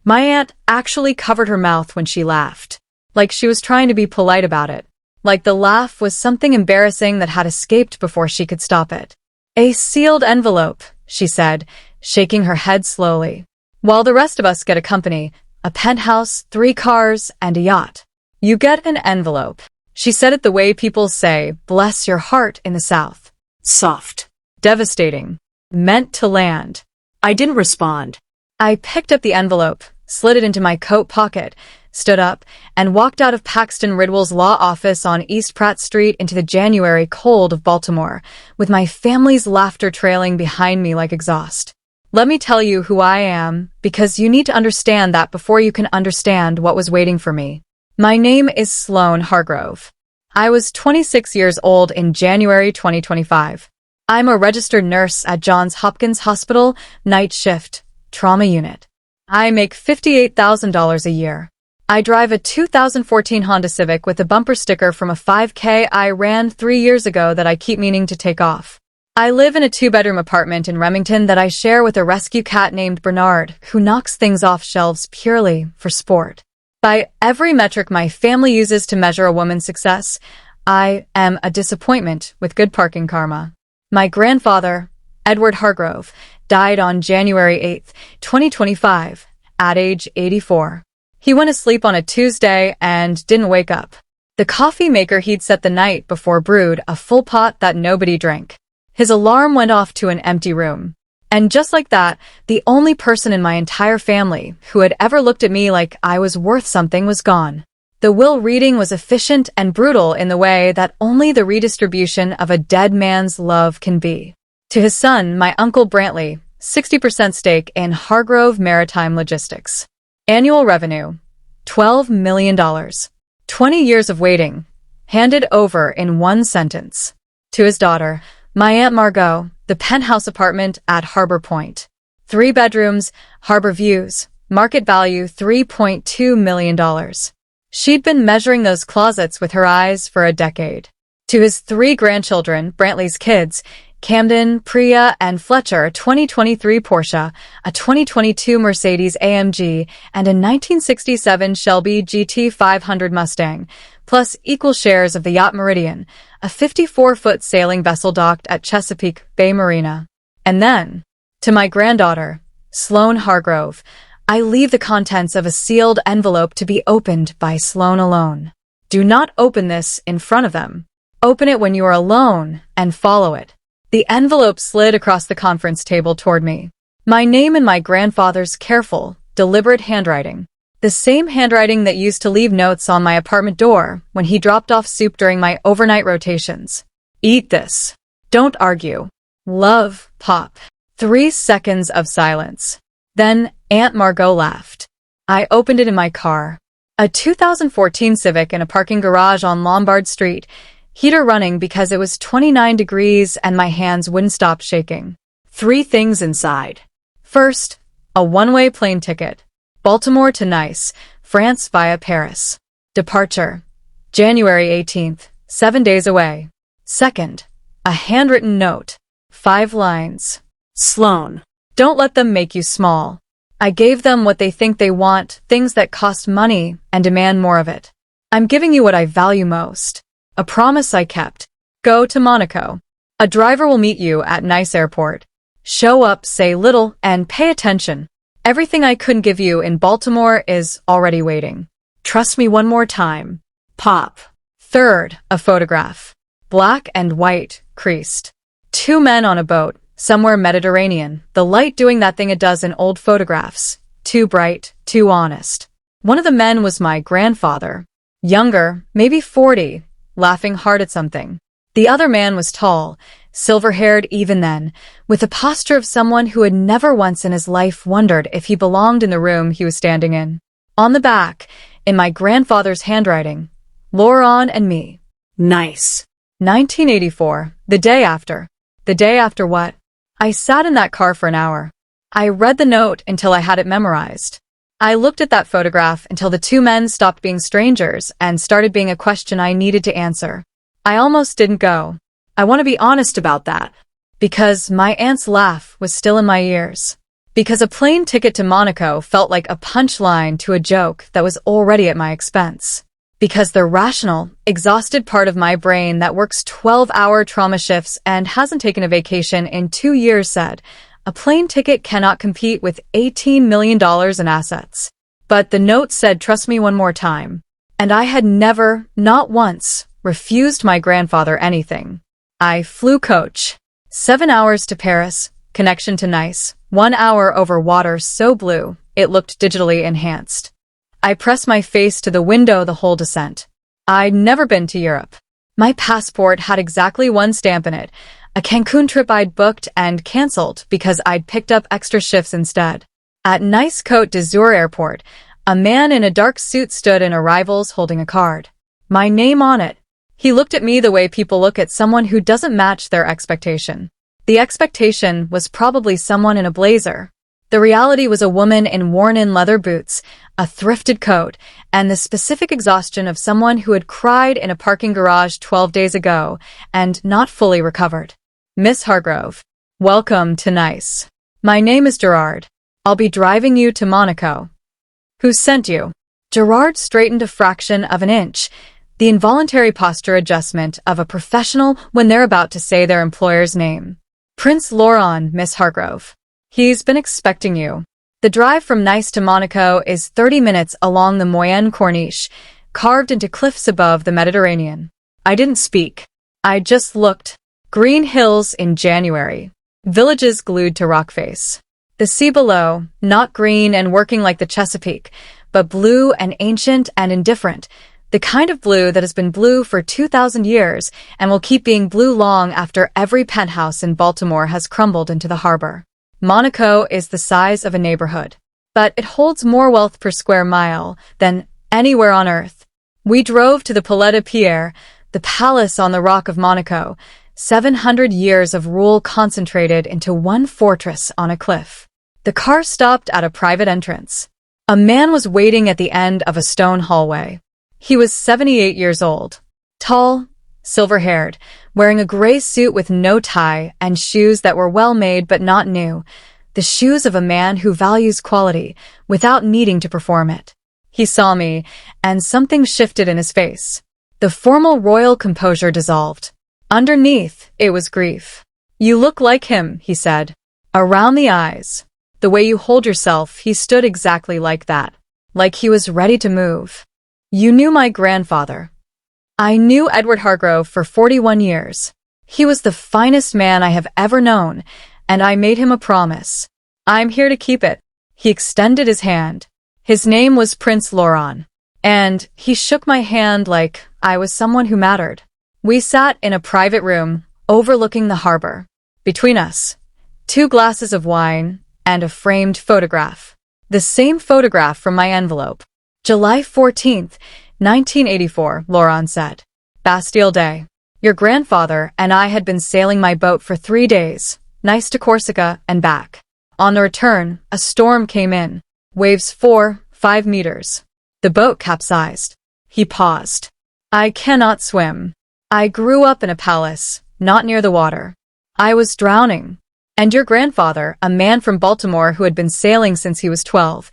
My aunt actually covered her mouth when she laughed, like she was trying to be polite about it, like the laugh was something embarrassing that had escaped before she could stop it. "A sealed envelope," she said, shaking her head slowly. "While the rest of us get a company, a penthouse, 3 cars, and a yacht. You get an envelope." She said it the way people say, "Bless your heart" in the South. Soft. Devastating. Meant to land. I didn't respond. I picked up the envelope, slid it into my coat pocket, stood up, and walked out of Paxton Ridwell's law office on East Pratt Street into the January cold of Baltimore, with my family's laughter trailing behind me like exhaust. Let me tell you who I am, because you need to understand that before you can understand what was waiting for me. My name is Sloane Hargrove. I was 26 years old in January 2025. I'm a registered nurse at Johns Hopkins Hospital, night shift, trauma unit. I make $58,000 a year. I drive a 2014 Honda Civic with a bumper sticker from a 5K I ran 3 years ago that I keep meaning to take off. I live in a 2-bedroom apartment in Remington that I share with a rescue cat named Bernard, who knocks things off shelves purely for sport. By every metric my family uses to measure a woman's success, I am a disappointment with good parking karma. My grandfather, Edward Hargrove, died on January 8, 2025, at age 84. He went to sleep on a Tuesday and didn't wake up. The coffee maker he'd set the night before brewed a full pot that nobody drank. His alarm went off to an empty room. And just like that, the only person in my entire family who had ever looked at me like I was worth something was gone. The will reading was efficient and brutal in the way that only the redistribution of a dead man's love can be. To his son, my uncle Brantley, 60% stake in Hargrove Maritime Logistics. Annual revenue, $12 million. 20 years of waiting, handed over in one sentence. To his daughter, my Aunt Margot, the penthouse apartment at Harbor Point. 3 bedrooms, harbor views, market value $3.2 million. She'd been measuring those closets with her eyes for a decade. To his 3 grandchildren, Brantley's kids, Camden, Priya, and Fletcher, a 2023 Porsche, a 2022 Mercedes-AMG, and a 1967 Shelby GT500 Mustang, plus equal shares of the yacht Meridian, a 54-foot sailing vessel docked at Chesapeake Bay Marina. And then, to my granddaughter, Sloane Hargrove, I leave the contents of a sealed envelope to be opened by Sloane alone. Do not open this in front of them. Open it when you are alone and follow it. The envelope slid across the conference table toward me. My name in my grandfather's careful, deliberate handwriting. The same handwriting that used to leave notes on my apartment door when he dropped off soup during my overnight rotations. Eat this. Don't argue. Love, Pop. 3 seconds of silence. Then Aunt Margot laughed. I opened it in my car. A 2014 Civic in a parking garage on Lombard Street, heater running because it was 29 degrees and my hands wouldn't stop shaking. 3 things inside. First, a one-way plane ticket. Baltimore to Nice, France via Paris. Departure, January 18th, 7 days away. Second, a handwritten note. 5 lines. Sloane, don't let them make you small. I gave them what they think they want, things that cost money, and demand more of it. I'm giving you what I value most. A promise I kept. Go to Monaco. A driver will meet you at Nice Airport. Show up, say little, and pay attention. Everything I couldn't give you in Baltimore is already waiting. Trust me one more time. Pop. Third, a photograph. Black and white, creased. 2 men on a boat, somewhere Mediterranean, the light doing that thing it does in old photographs. Too bright, too honest. One of the men was my grandfather. Younger, maybe 40, laughing hard at something. The other man was tall, silver-haired even then, with the posture of someone who had never once in his life wondered if he belonged in the room he was standing in. On the back, in my grandfather's handwriting, Laurent and me. Nice. 1984, the day after. The day after what? I sat in that car for an hour. I read the note until I had it memorized. I looked at that photograph until the 2 men stopped being strangers and started being a question I needed to answer. I almost didn't go. I want to be honest about that. Because my aunt's laugh was still in my ears. Because a plane ticket to Monaco felt like a punchline to a joke that was already at my expense. Because the rational, exhausted part of my brain that works 12-hour trauma shifts and hasn't taken a vacation in 2 years said, a plane ticket cannot compete with $18 million in assets. But the note said, trust me one more time. And I had never, not once, refused my grandfather anything. I flew coach. 7 hours to Paris, connection to Nice, 1 hour over water so blue, it looked digitally enhanced. I pressed my face to the window the whole descent. I'd never been to Europe. My passport had exactly one stamp in it, a Cancun trip I'd booked and cancelled because I'd picked up extra shifts instead. At Nice Côte d'Azur Airport, a man in a dark suit stood in arrivals holding a card. My name on it. He looked at me the way people look at someone who doesn't match their expectation. The expectation was probably someone in a blazer. The reality was a woman in worn-in leather boots, a thrifted coat, and the specific exhaustion of someone who had cried in a parking garage 12 days ago and not fully recovered. Miss Hargrove, welcome to Nice. My name is Gerard. I'll be driving you to Monaco. Who sent you? Gerard straightened a fraction of an inch, the involuntary posture adjustment of a professional when they're about to say their employer's name. Prince Laurent, Miss Hargrove. He's been expecting you. The drive from Nice to Monaco is 30 minutes along the Moyenne Corniche, carved into cliffs above the Mediterranean. I didn't speak. I just looked. Green hills in January. Villages glued to rock face. The sea below, not green and working like the Chesapeake, but blue and ancient and indifferent, the kind of blue that has been blue for 2,000 years and will keep being blue long after every penthouse in Baltimore has crumbled into the harbor. Monaco is the size of a neighborhood, but it holds more wealth per square mile than anywhere on earth. We drove to the Palais de Pierre, the palace on the Rock of Monaco, 700 years of rule concentrated into one fortress on a cliff. The car stopped at a private entrance. A man was waiting at the end of a stone hallway. He was 78 years old, tall, silver-haired, wearing a gray suit with no tie and shoes that were well-made but not new, the shoes of a man who values quality without needing to perform it. He saw me, and something shifted in his face. The formal royal composure dissolved. Underneath, it was grief. You look like him, he said. Around the eyes. The way you hold yourself, he stood exactly like that. Like he was ready to move. You knew my grandfather. I knew Edward Hargrove for 41 years. He was the finest man I have ever known, and I made him a promise. I'm here to keep it. He extended his hand. His name was Prince Laurent, and he shook my hand like I was someone who mattered. We sat in a private room, overlooking the harbor. Between us, 2 glasses of wine and a framed photograph. The same photograph from my envelope. July 14th, 1984, Laurent said. Bastille Day. Your grandfather and I had been sailing my boat for 3 days, Nice to Corsica and back. On the return, a storm came in. Waves 4-5 meters. The boat capsized. He paused. I cannot swim. I grew up in a palace, not near the water. I was drowning. And your grandfather, a man from Baltimore who had been sailing since he was 12,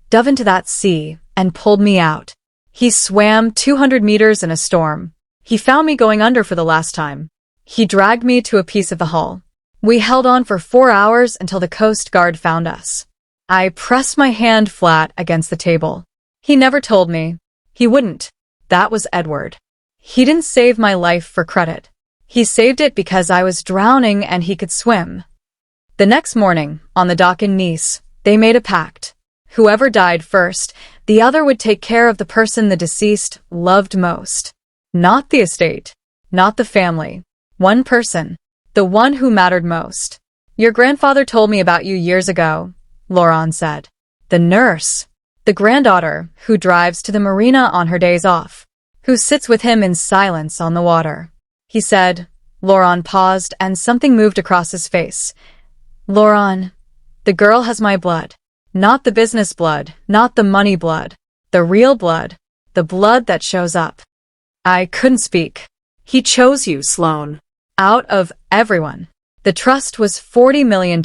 dove into that sea and pulled me out. He swam 200 meters in a storm. He found me going under for the last time. He dragged me to a piece of the hull. We held on for 4 hours until the Coast Guard found us. I pressed my hand flat against the table. He never told me. He wouldn't. That was Edward. He didn't save my life for credit. He saved it because I was drowning and he could swim. The next morning, on the dock in Nice, they made a pact. Whoever died first, the other would take care of the person the deceased loved most. Not the estate, not the family. One person, the one who mattered most. Your grandfather told me about you years ago, Laurent said. The nurse, the granddaughter who drives to the marina on her days off, who sits with him in silence on the water. He said. Laurent paused and something moved across his face. Laurent, the girl has my blood. Not the business blood, not the money blood. The real blood. The blood that shows up. I couldn't speak. He chose you, Sloane. Out of everyone. The trust was $40 million.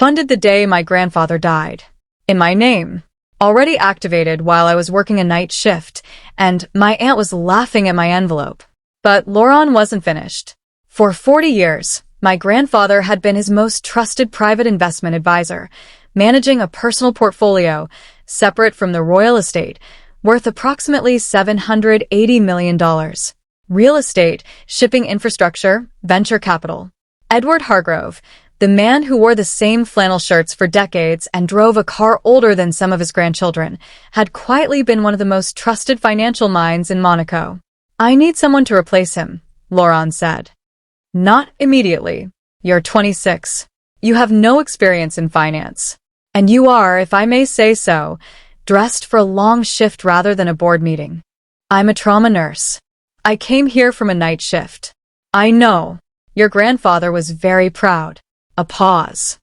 Funded the day my grandfather died. In my name. Already activated while I was working a night shift, and my aunt was laughing at my envelope. But Laurent wasn't finished. For 40 years, my grandfather had been his most trusted private investment advisor, managing a personal portfolio, separate from the royal estate, worth approximately $780 million. Real estate, shipping infrastructure, venture capital. Edward Hargrove, the man who wore the same flannel shirts for decades and drove a car older than some of his grandchildren, had quietly been one of the most trusted financial minds in Monaco. I need someone to replace him, Laurent said. Not immediately. You're 26. You have no experience in finance. And you are, if I may say so, dressed for a long shift rather than a board meeting. I'm a trauma nurse. I came here from a night shift. I know. Your grandfather was very proud. A pause.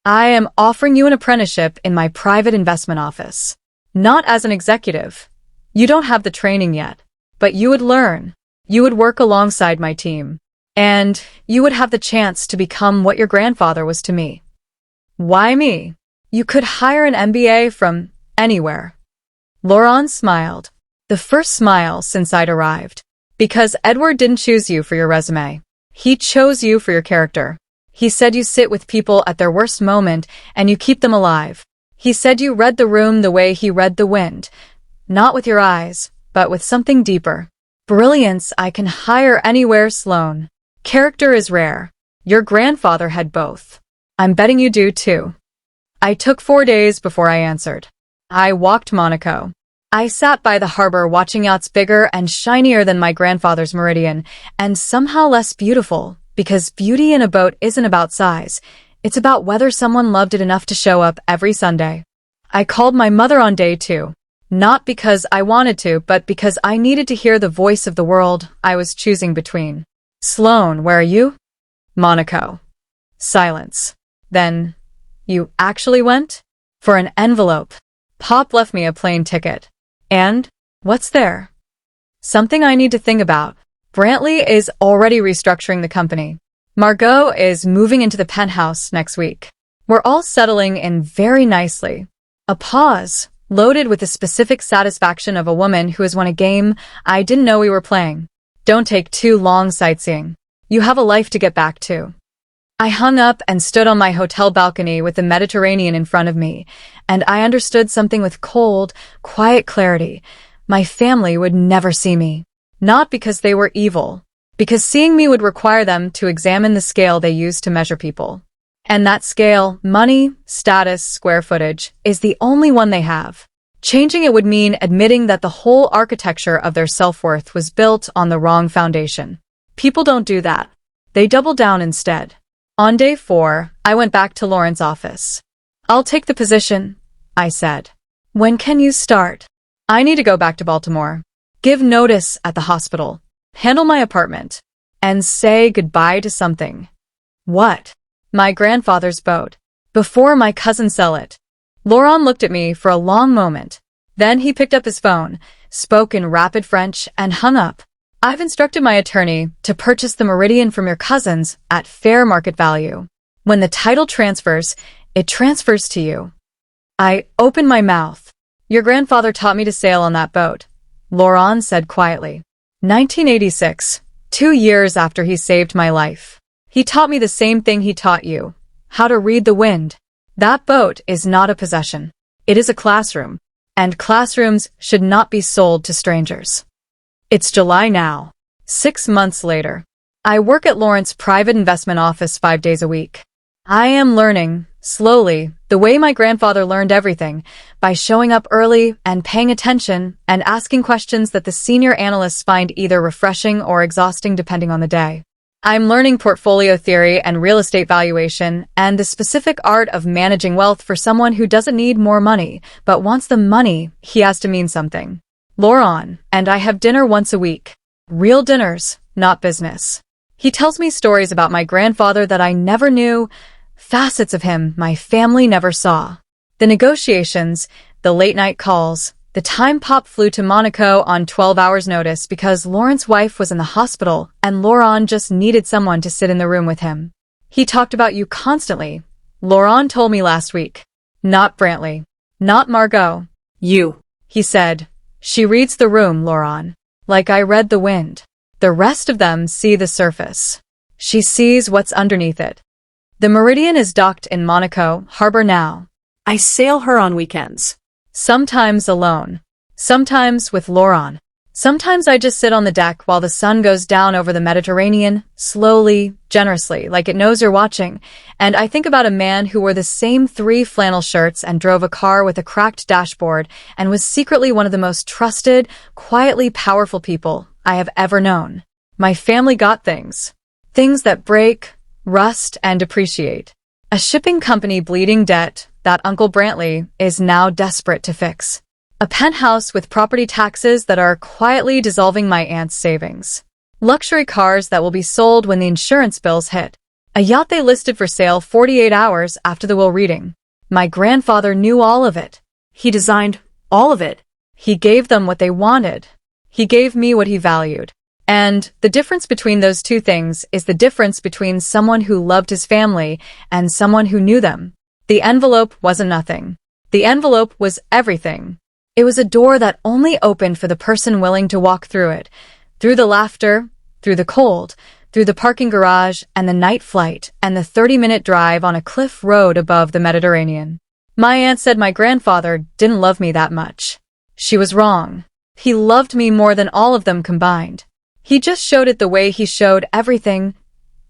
I am offering you an apprenticeship in my private investment office. Not as an executive. You don't have the training yet. But you would learn. You would work alongside my team. And you would have the chance to become what your grandfather was to me. Why me? You could hire an MBA from anywhere. Laurent smiled. The first smile since I'd arrived. Because Edward didn't choose you for your resume. He chose you for your character. He said you sit with people at their worst moment and you keep them alive. He said you read the room the way he read the wind. Not with your eyes, but with something deeper. Brilliance I can hire anywhere, Sloane. Character is rare. Your grandfather had both. I'm betting you do too. I took 4 days before I answered. I walked Monaco. I sat by the harbor watching yachts bigger and shinier than my grandfather's Meridian, and somehow less beautiful, because beauty in a boat isn't about size. It's about whether someone loved it enough to show up every Sunday. I called my mother on day 2. Not because I wanted to, but because I needed to hear the voice of the world I was choosing between. Sloane, where are you? Monaco. Silence. Then, you actually went? For an envelope. Pop left me a plane ticket. And? What's there? Something I need to think about. Brantley is already restructuring the company. Margot is moving into the penthouse next week. We're all settling in very nicely. A pause, loaded with the specific satisfaction of a woman who has won a game I didn't know we were playing. Don't take too long sightseeing. You have a life to get back to. I hung up and stood on my hotel balcony with the Mediterranean in front of me, and I understood something with cold, quiet clarity. My family would never see me. Not because they were evil, because seeing me would require them to examine the scale they use to measure people. And that scale, money, status, square footage, is the only one they have. Changing it would mean admitting that the whole architecture of their self-worth was built on the wrong foundation. People don't do that. They double down instead. On day 4, I went back to Laurent's office. I'll take the position, I said. When can you start? I need to go back to Baltimore. Give notice at the hospital. Handle my apartment. And say goodbye to something. What? My grandfather's boat. Before my cousin sell it. Laurent looked at me for a long moment. Then he picked up his phone, spoke in rapid French, and hung up. I've instructed my attorney to purchase the Meridian from your cousins at fair market value. When the title transfers, it transfers to you. I opened my mouth. Your grandfather taught me to sail on that boat, Laurent said quietly. 1986, 2 years after he saved my life. He taught me the same thing he taught you, how to read the wind. That boat is not a possession. It is a classroom, and classrooms should not be sold to strangers. It's July now. 6 months later. I work at Laurent's private investment office 5 days a week. I am learning, slowly, the way my grandfather learned everything, by showing up early and paying attention and asking questions that the senior analysts find either refreshing or exhausting depending on the day. I'm learning portfolio theory and real estate valuation and the specific art of managing wealth for someone who doesn't need more money, but wants the money he has to mean something. Laurent and I have dinner once a week. Real dinners, not business. He tells me stories about my grandfather that I never knew, facets of him my family never saw. The negotiations, the late-night calls, the time Pop flew to Monaco on 12 hours' notice because Laurent's wife was in the hospital and Laurent just needed someone to sit in the room with him. He talked about you constantly, Laurent told me last week. Not Brantley. Not Margot. You. He said. She reads the room, Laurent. Like I read the wind. The rest of them see the surface. She sees what's underneath it. The Meridian is docked in Monaco harbor now. I sail her on weekends. Sometimes alone. Sometimes with Laurent. Sometimes I just sit on the deck while the sun goes down over the Mediterranean, slowly, generously, like it knows you're watching, and I think about a man who wore the same 3 flannel shirts and drove a car with a cracked dashboard and was secretly one of the most trusted, quietly powerful people I have ever known. My family got things. Things that break, rust, and depreciate. A shipping company bleeding debt that Uncle Brantley is now desperate to fix. A penthouse with property taxes that are quietly dissolving my aunt's savings. Luxury cars that will be sold when the insurance bills hit. A yacht they listed for sale 48 hours after the will reading. My grandfather knew all of it. He designed all of it. He gave them what they wanted. He gave me what he valued. And the difference between those two things is the difference between someone who loved his family and someone who knew them. The envelope wasn't nothing. The envelope was everything. It was a door that only opened for the person willing to walk through it. Through the laughter, through the cold, through the parking garage and the night flight and the 30-minute drive on a cliff road above the Mediterranean. My aunt said my grandfather didn't love me that much. She was wrong. He loved me more than all of them combined. He just showed it the way he showed everything,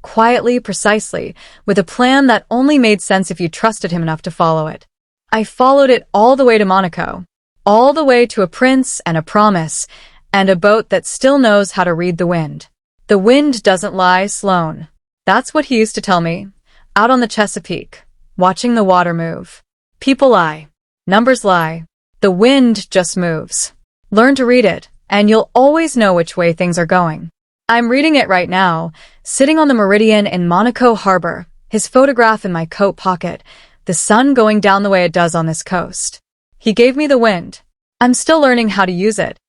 quietly, precisely, with a plan that only made sense if you trusted him enough to follow it. I followed it all the way to Monaco. All the way to a prince and a promise, and a boat that still knows how to read the wind. The wind doesn't lie, Sloane. That's what he used to tell me. Out on the Chesapeake, watching the water move. People lie. Numbers lie. The wind just moves. Learn to read it, and you'll always know which way things are going. I'm reading it right now, sitting on the Meridian in Monaco harbor, his photograph in my coat pocket, the sun going down the way it does on this coast. He gave me the wind. I'm still learning how to use it,